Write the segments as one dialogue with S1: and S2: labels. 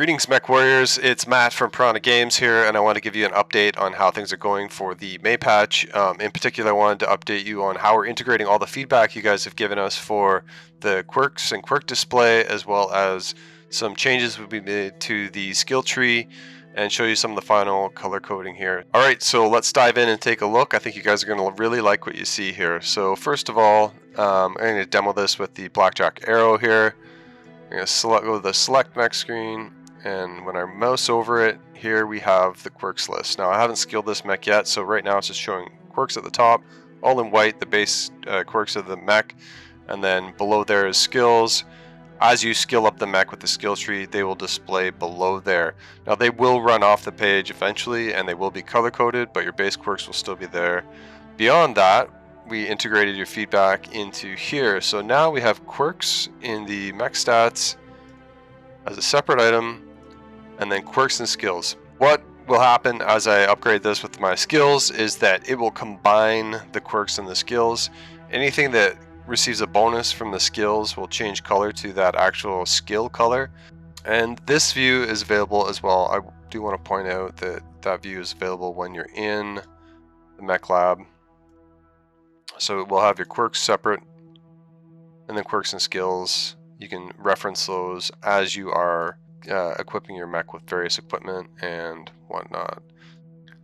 S1: Greetings, MechWarriors. It's Matt from Piranha Games here, and I want to give you an update on how things are going for the May patch. In particular, I wanted to update you on how we're integrating all the feedback you guys have given us for the quirks and quirk display, as well as some changes will be made to the skill tree, and show you some of the final color coding here. Alright, so let's dive in and take a look. I think you guys are going to really like what you see here. So first of all, I'm going to demo this with the blackjack arrow here. I'm going to go to the select mech screen, and when I mouse over it, here we have the quirks list. Now I haven't skilled this mech yet, so right now it's just showing quirks at the top, all in white, the base quirks of the mech, and then below there is skills. As you skill up the mech with the skill tree, they will display below there. Now they will run off the page eventually, and they will be color coded, but your base quirks will still be there. Beyond that, we integrated your feedback into here. So now we have quirks in the mech stats as a separate item, and then quirks and skills. What will happen as I upgrade this with my skills is that it will combine the quirks and the skills. Anything that receives a bonus from the skills will change color to that actual skill color. And this view is available as well. I do want to point out that that view is available when you're in the mech lab. So we'll have your quirks separate, and then quirks and skills. You can reference those as you are equipping your mech with various equipment and whatnot.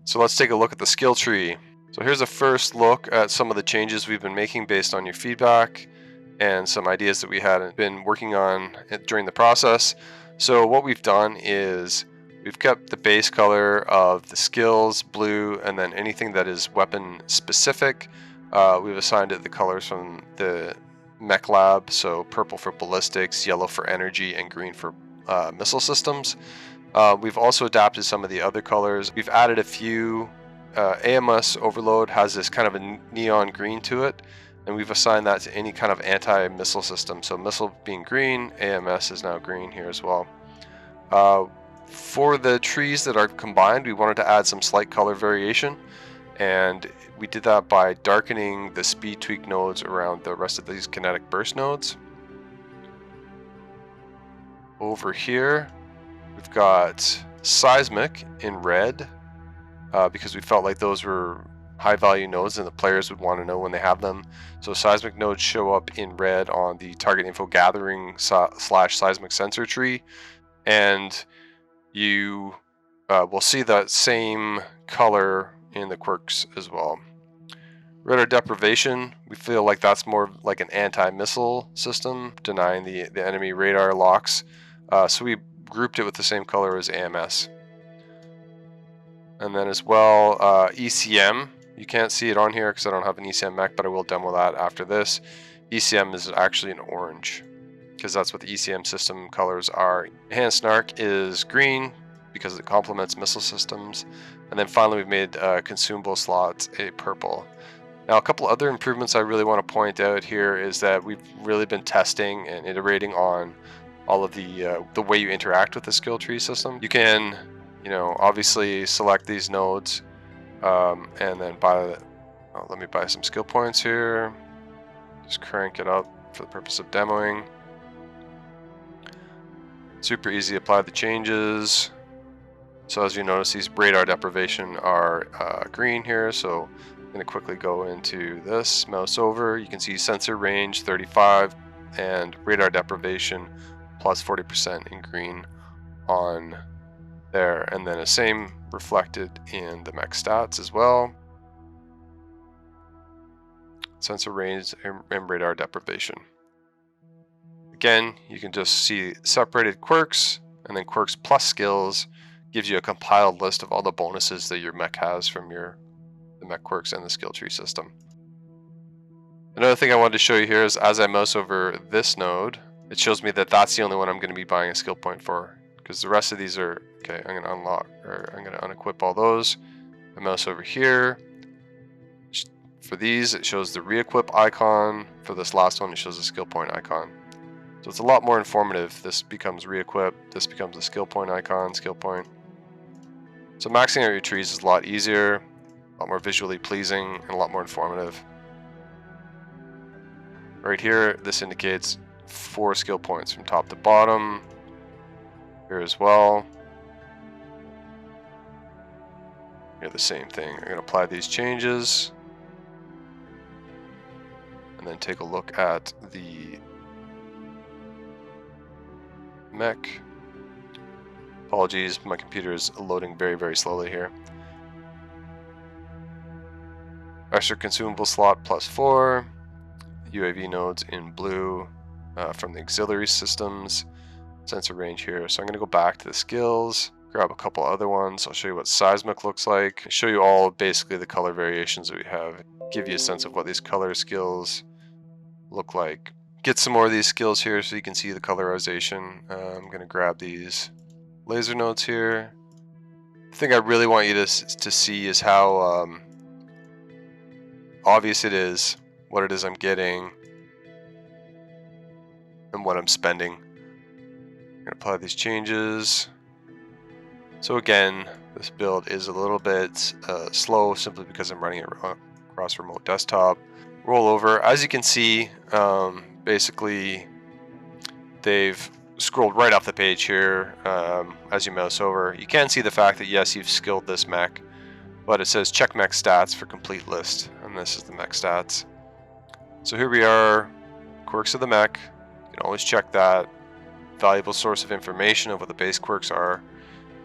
S1: So let's take a look at the skill tree. So here's a first look at some of the changes we've been making based on your feedback and some ideas that we had been working on during the process. So what we've done is we've kept the base color of the skills blue, and then anything that is weapon specific, we've assigned it the colors from the mech lab. So purple for ballistics, yellow for energy, and green for missile systems. We've also adapted some of the other colors. We've added a few. AMS overload has this kind of a neon green to it, and we've assigned that to any kind of anti-missile system. So missile being green, AMS is now green here as well. For the trees that are combined, we wanted to add some slight color variation, and we did that by darkening the speed tweak nodes around the rest of these kinetic burst nodes. Over here, we've got seismic in red, because we felt like those were high value nodes and the players would want to know when they have them. So seismic nodes show up in red on the target info gathering / seismic sensor tree, and you will see that same color in the quirks as well. Radar deprivation, we feel like that's more like an anti-missile system, denying the enemy radar locks. So we grouped it with the same color as AMS. And then as well, ECM, you can't see it on here because I don't have an ECM mech, but I will demo that after this. ECM is actually an orange, because that's what the ECM system colors are. Enhanced Snark is green because it complements missile systems. And then finally we've made consumable slots a purple. Now a couple other improvements I really want to point out here is that we've really been testing and iterating on all of the way you interact with the skill tree system. You can, obviously select these nodes, and then let me buy some skill points here. Just crank it up for the purpose of demoing. Super easy to apply the changes. So as you notice, these radar deprivation are green here. So I'm going to quickly go into this, mouse over. You can see sensor range 35 and radar deprivation plus 40% in green on there, and then the same reflected in the mech stats as well. Sensor range and radar deprivation. Again, you can just see separated quirks, and then quirks plus skills gives you a compiled list of all the bonuses that your mech has from the mech quirks and the skill tree system. Another thing I wanted to show you here is as I mouse over this node, it shows me that that's the only one I'm going to be buying a skill point for, because the rest of these are okay. I'm going to unlock, or I'm going to unequip all those. I mouse over here. For these, it shows the re-equip icon. For this last one, it shows the skill point icon. So it's a lot more informative. This becomes re-equip. This becomes the skill point icon, skill point. So maxing out your trees is a lot easier, a lot more visually pleasing, and a lot more informative. Right here, this indicates 4 skill points from top to bottom. here as well. Here the same thing. I'm going to apply these changes and then take a look at the mech. Apologies, my computer is loading very, very slowly here. Extra consumable slot +4. UAV nodes in blue from the auxiliary systems. Sensor range here. So I'm going to go back to the skills, grab a couple other ones. I'll show you what seismic looks like. Show you all basically the color variations that we have. Give you a sense of what these color skills look like. Get some more of these skills here so you can see the colorization. I'm going to grab these laser nodes here. The thing I really want you to see is how obvious it is, what it is I'm getting, and what I'm spending. I'm going to apply these changes. So again, this build is a little bit slow simply because I'm running it across remote desktop. Roll over. As you can see, basically they've scrolled right off the page here as you mouse over. You can see the fact that yes, you've skilled this mech, but it says check mech stats for complete list, and this is the mech stats. So here we are, quirks of the mech. You can always check that. Valuable source of information of what the base quirks are.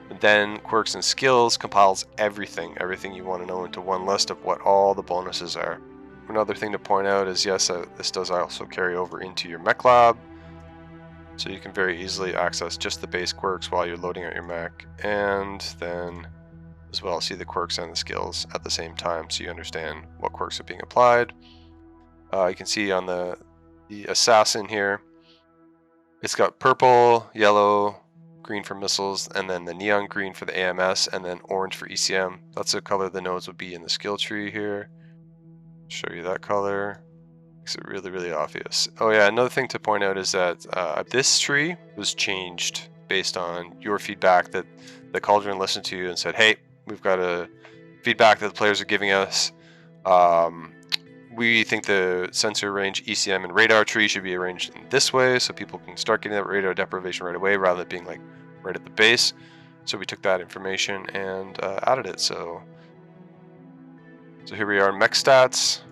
S1: And then Quirks and Skills compiles everything you want to know into one list of what all the bonuses are. Another thing to point out is yes, this does also carry over into your mech lab. So you can very easily access just the base quirks while you're loading out your mech, and then as well see the quirks and the skills at the same time so you understand what quirks are being applied. You can see on the assassin here, it's got purple, yellow, green for missiles, and then the neon green for the AMS, and then orange for ECM. That's the color the nodes would be in the skill tree here. Show you that color. Makes it really, really obvious. Oh yeah, another thing to point out is that this tree was changed based on your feedback that the Cauldron listened to and said, hey, we've got a feedback that the players are giving us. We think the sensor range, ECM, and radar tree should be arranged in this way so people can start getting that radar deprivation right away rather than being like right at the base. So we took that information and added it. So here we are, mech stats.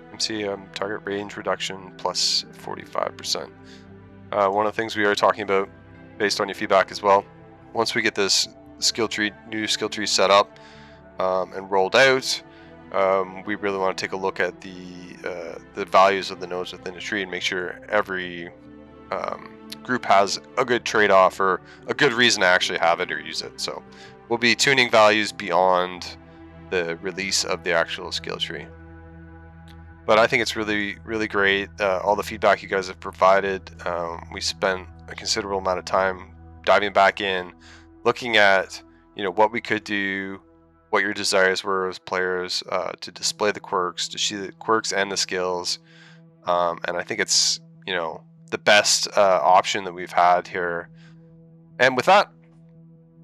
S1: You can see target range reduction plus 45%. One of the things we are talking about based on your feedback as well, once we get this skill tree, new skill tree set up and rolled out, we really want to take a look at the values of the nodes within the tree and make sure every group has a good trade-off or a good reason to actually have it or use it. So we'll be tuning values beyond the release of the actual skill tree. But I think it's really, really great. All the feedback you guys have provided. We spent a considerable amount of time diving back in, looking at what we could do, what your desires were as players to display the quirks, to see the quirks and the skills, and I think it's the best option that we've had here. And with that,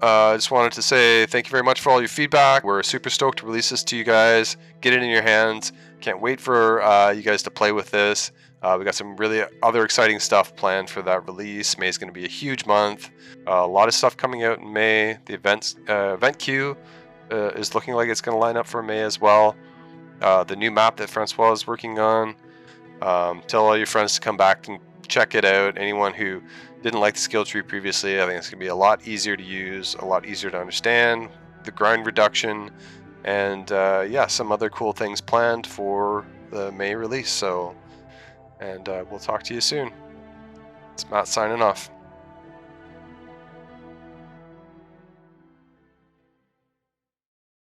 S1: I just wanted to say thank you very much for all your feedback. We're super stoked to release this to you guys, get it in your hands. Can't wait for you guys to play with this. We got some really other exciting stuff planned for that release. May is going to be a huge month. A lot of stuff coming out in May. The event queue is looking like it's going to line up for May as well. The new map that Francois is working on. Tell all your friends to come back and check it out. Anyone who didn't like the skill tree previously, I think it's going to be a lot easier to use, a lot easier to understand. The grind reduction, and yeah, some other cool things planned for the May release. So, and we'll talk to you soon. It's Matt signing off.